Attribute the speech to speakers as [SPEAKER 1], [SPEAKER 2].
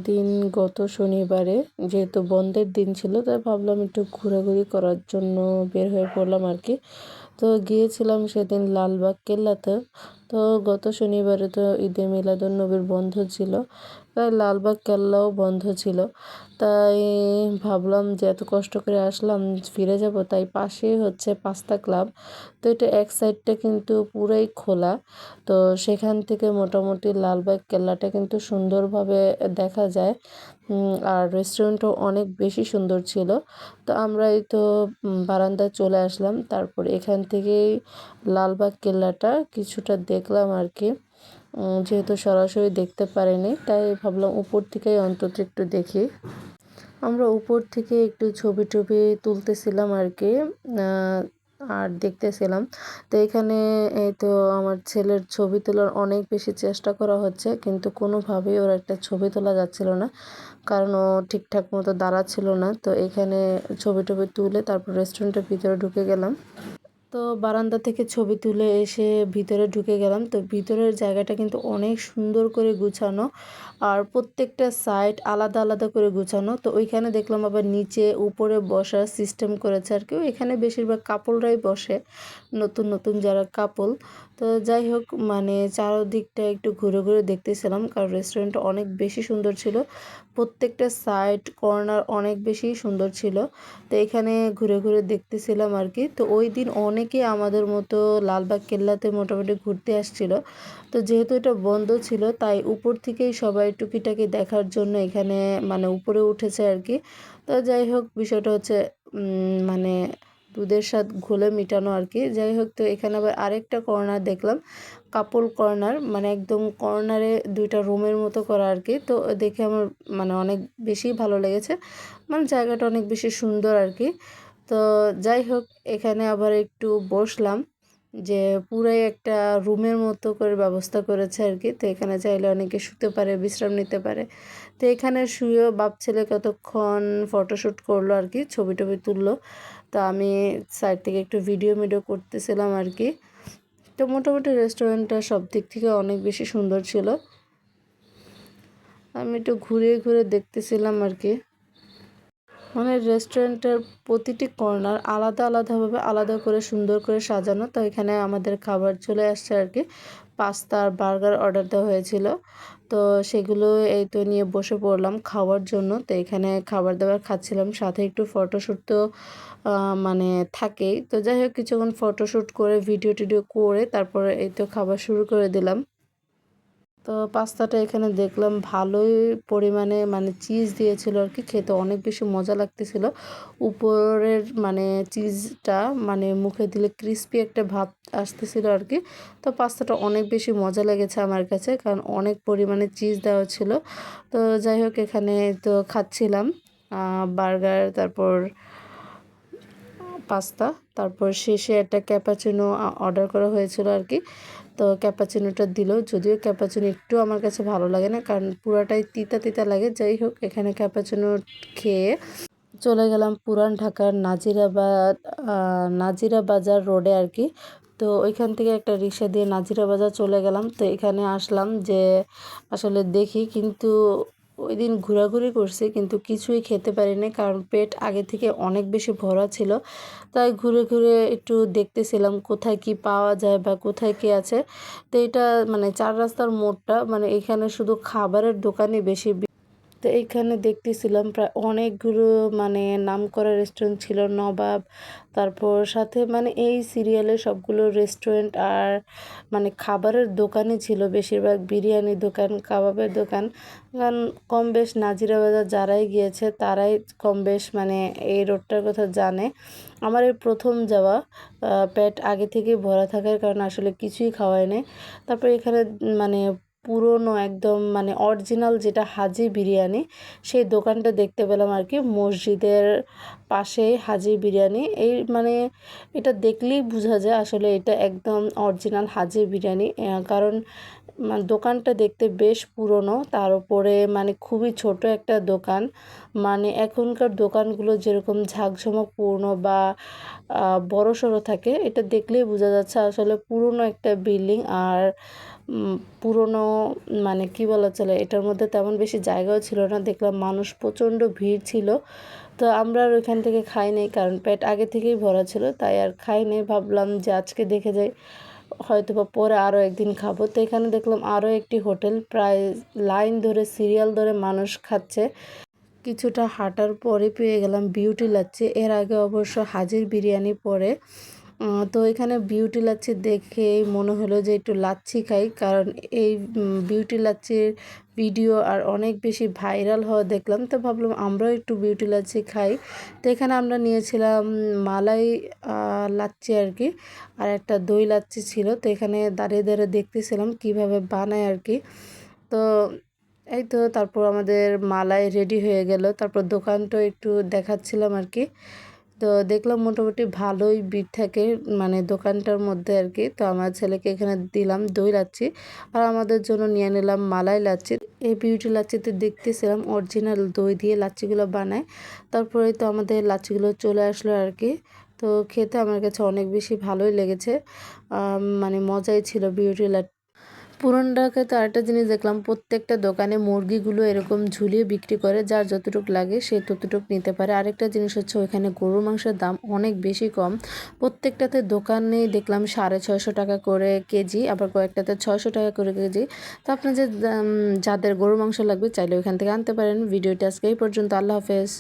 [SPEAKER 1] দিন গত শনিবারে যেহেতু বন্ধের দিন ছিল তাই ভাবলাম একটু ঘোরাঘুরি করার জন্য বের হয়ে পড়লাম আর কি। তো গিয়েছিলাম সেদিন লালবাগ কেল্লাতে। তো গত শনিবারে তো ঈদে মিলাদুন্নবীর বন্ধ ছিল, তাই লালবাগ কেল্লাও বন্ধ ছিল। তাই ভাবলাম যে এত কষ্ট করে আসলাম, ফিরে যাব, তাই পাশেই হচ্ছে পাস্তা ক্লাব। তো এটা এক সাইডটা কিন্তু পুরাই খোলা। তো সেখান থেকে মোটামুটি লালবাগ কেল্লাটা কিন্তু সুন্দরভাবে দেখা যায়। আর রেস্টুরেন্টও অনেক বেশি সুন্দর ছিল। তো আমরা এই তো বারান্দায় চলে আসলাম, তারপর এখান থেকেই লালবাগ কেল্লাটা কিছুটা দেখলাম আর কি। যেহেতু সরাসরি দেখতে পারিনি তাই ভাবলাম উপর থেকেই অন্তত একটু দেখি। আমরা উপর থেকে একটু ছবি টবি তুলতেছিলাম আর কি, আর দেখতেছিলাম। তো এখানে এই তো আমার ছেলের ছবি তোলার অনেক বেশি চেষ্টা করা হচ্ছে, কিন্তু কোনোভাবেই ওর একটা ছবি তোলা যাচ্ছিল না, কারণ ও ঠিকঠাক মতো দাঁড়াচ্ছিল না। তো এখানে ছবি টবি তুলে তারপর রেস্টুরেন্টের ভিতরে ঢুকে গেলাম। তো বারান্দা থেকে ছবি তুলে এসে ভিতরে ঢুকে গেলাম। তো ভিতরের জায়গাটা কিন্তু অনেক সুন্দর করে গুছানো, আর প্রত্যেকটা সাইড আলাদা আলাদা করে গুছানো। তো ওইখানে দেখলাম আবার নিচে উপরে বসার সিস্টেম করেছে আর কি। এখানে বেশিরভাগ কাপলরাই বসে, নতুন নতুন যারা কাপল। তো যাই হোক, মানে চারদিকটা একটু ঘুরে ঘুরে দেখতেছিলাম, কারণ রেস্টুরেন্টটা অনেক বেশি সুন্দর ছিল। প্রত্যেকটা সাইড কর্নার অনেক বেশি সুন্দর ছিল। তো এখানে ঘুরে ঘুরে দেখতেছিলাম আর কি। তো ওই দিন অনেকে আমাদের মতো লালবাগ কেল্লাতে মোটামুটি ঘুরতে আসছিল। তো যেহেতু এটা বন্ধ ছিল তাই উপর থেকেই সবাই টুকিটাকি দেখার জন্য এখানে মানে উপরে উঠেছে আর কি। তো যাই হোক, বিষয়টা হচ্ছে মানে দুধের স্বাদ ঘোলে মিটানো আর কি। যাই হোক, তো এখানে আবার আরেকটা কর্নার দেখলাম, কাপল কর্নার, মানে একদম কর্নারে দুইটা রুমের মতো করা আর কি। তো দেখে আমার মানে অনেক বেশি ভালো লেগেছে, মানে জায়গাটা অনেক বেশি সুন্দর আর কি। তো যাই হোক, এখানে আবার একটু বসলাম, যে পুরাই একটা রুমের মতো করে ব্যবস্থা করেছে আর কি। তো এখানে চাইলে অনেকে শুতে পারে, বিশ্রাম নিতে পারে। তো এখানে শুয়েও বাপ ছেলে কতক্ষণ ফটোশ্যুট করলো আর কি, ছবি টবি তুললো। তো আমি সাইড থেকে একটু ভিডিও করতেছিলাম আর কি। তো মোটামুটি রেস্টুরেন্টটা সব দিক থেকে অনেক বেশি সুন্দর ছিল। আমি একটু ঘুরে ঘুরে দেখতেছিলাম আর কি। মানে রেস্টুরেন্টের প্রতিটি কর্নার আলাদা আলাদাভাবে আলাদা করে সুন্দর করে সাজানো। তো এখানে আমাদের খাবার চলে আসছে আর কি। পাস্তা আর বার্গার অর্ডার দেওয়া হয়েছিল। তো সেগুলো এই তো নিয়ে বসে পড়লাম খাওয়ার জন্য। তো এখানে খাবার দাবার খাচ্ছিলাম, সাথে একটু ফটোশ্যুট তো মানে থাকেই। তো যাই হোক, কিছুক্ষণ ফটোশ্যুট করে ভিডিও টিডিও করে তারপরে এই তো খাবার শুরু করে দিলাম। তো পাস্তাটা এখানে দেখলাম ভালোই পরিমাণে মানে চিজ দিয়েছিল আর কি, খেতে অনেক বেশি মজা লাগতেছিল। উপরের মানে চিজটা মানে মুখে দিলে ক্রিস্পি একটা ভাব আসতেছিল আর কি। তো পাস্তাটা অনেক বেশি মজা লেগেছে আমার কাছে, কারণ অনেক পরিমাণে চিজ দেওয়া ছিল। তো যাই হোক, এখানে তো খাচ্ছিলাম বার্গার, তারপর পাস্তা, তারপর শেষে একটা ক্যাপাচিনো অর্ডার করা হয়েছিল আর কি। তো ক্যাপাচিনোটা দিল, যদিও ক্যাপাচিনো একটু আমার কাছে ভালো লাগে না, কারণ পুরাটাই তিতা তিতা লাগে। যাই হোক, এখানে ক্যাপাচিনো খেয়ে চলে গেলাম পুরান ঢাকার নাজিরা বাজার রোডে আর কি। তো ওইখান থেকে একটা রিক্সা দিয়ে নাজিরা বাজার চলে গেলাম। তো এখানে আসলাম যে আসলে দেখি, কিন্তু ওই দিন ঘোরাঘুরি করছি কিন্তু কিছুই খেতে পারিনি, কারণ পেট আগে থেকে অনেক বেশি ভরা ছিল। তাই ঘুরে ঘুরে একটু দেখতেছিলাম কোথায় কি পাওয়া যায় বা কোথায় কি আছে। তো এটা মানে চার রাস্তার মোড়টা, মানে এখানে শুধু খাবারের দোকানই বেশি। তো এইখানে দেখতেছিলাম প্রায় অনেকগুলো মানে নামকরা রেস্টুরেন্ট ছিল, নবাব, তারপর সাথে মানে এই সিরিয়ালে সবগুলো রেস্টুরেন্ট আর মানে খাবারের দোকানই ছিল, বেশিরভাগ বিরিয়ানির দোকান, কাবাবের দোকান। কারণ কম বেশ নাজিরা বাজার যারাই গিয়েছে তারাই কম বেশ মানে এই রোডটার কথা জানে। আমার এই প্রথম যাওয়া, পেট আগে থেকে ভরা থাকার কারণে আসলে কিছুই খাওয়াই নেই। তারপর এখানে মানে পুরনো একদম মানে অরিজিনাল যেটা হাজি বিরিয়ানি, সেই দোকানটা দেখতে পেলাম আর কি। মসজিদের পাশেই হাজি বিরিয়ানি, এই মানে এটা দেখলেই বোঝা যায় আসলে এটা একদম অরিজিনাল হাজি বিরিয়ানি। কারণ দোকানটা দেখতে বেশ পুরনো, তার উপরে মানে খুবই ছোট একটা দোকান। মানে এখনকার দোকানগুলো যেরকম ঝাঁকঝমকপূর্ণ বা বড়সড় থাকে, এটা দেখলেই বোঝা যাচ্ছে আসলে পুরনো একটা বিল্ডিং। আর পুরনো মানে কি বলা চলে, এটার মধ্যে তেমন বেশি জায়গাও ছিল না। দেখলাম মানুষ প্রচণ্ড ভিড় ছিল। তো আমরা আর ওইখান থেকে খাই নাই, কারণ পেট আগে থেকেই ভরা ছিল, তাই আর খাই নাই। ভাবলাম যে আজকে দেখে যাই, হয়তো বা পরে আরও একদিন খাবো। তো এখানে দেখলাম আরও একটি হোটেল, প্রায় লাইন ধরে সিরিয়াল ধরে মানুষ খাচ্ছে। কিছুটা হাঁটার পরে পেয়ে গেলাম বিউটি লাচ্ছি। এর আগে অবশ্য হাজির বিরিয়ানি পরে। তো এখানে বিউটি লাচ্ছি দেখেই মনে হলো যে একটু লাচ্ছি খাই, কারণ এই বিউটি লাচ্ছির ভিডিও আর অনেক বেশি ভাইরাল হওয়া দেখলাম। তো ভাবলাম আমরাও একটু বিউটি লাচ্ছি খাই। তো এখানে আমরা নিয়েছিলাম মালাই লাচ্ছি আর কি, আর একটা দই লাচ্ছি ছিল। তো এখানে দাঁড়িয়ে দাঁড়িয়ে দেখতেছিলাম কিভাবে বানায় আর কি। তো এই তো তারপর আমাদের মালাই রেডি হয়ে গেল। তারপর দোকানটাও একটু দেখাচ্ছিলাম আর কি। তো দেখলাম মোটামুটি ভালোই ভিড় থাকে মানে দোকানটার মধ্যে আর কি। তো আমার ছেলেকে এখানে দিলাম দই লাচ্ছি, আর আমাদের জন্য নিয়ে নিলাম মালাই লাচ্ছি। এই বিউটি লাচ্ছিতে দেখতেছিলাম অরিজিনাল দই দিয়ে লাচ্ছিগুলো বানায়। তারপরে তো আমাদের লাচ্ছিগুলো চলে আসলো আর কি। তো খেতে আমার কাছে অনেক বেশি ভালোই লেগেছে, মানে মজাই ছিল বিউটি লাচ্ছি। পুরান ঢাকায় তো আরেকটা জিনিস দেখলাম, প্রত্যেকটা দোকানে মুরগিগুলো এরকম ঝুলিয়ে বিক্রি করে, যার যতটুক লাগে সে ততটুক নিতে পারে। আরেকটা জিনিস হচ্ছে ওইখানে গরুর মাংসের দাম অনেক বেশি কম। প্রত্যেকটাতে দোকানেই দেখলাম 650 টাকা করে কেজি, আবার কয়েকটাতে 600 টাকা করে কেজি। তো আপনার যে যাদের গরুর মাংস লাগবে চাইলে ওইখান থেকে আনতে পারেন। ভিডিওটা আজকে এই পর্যন্ত। আল্লাহ হাফেজ।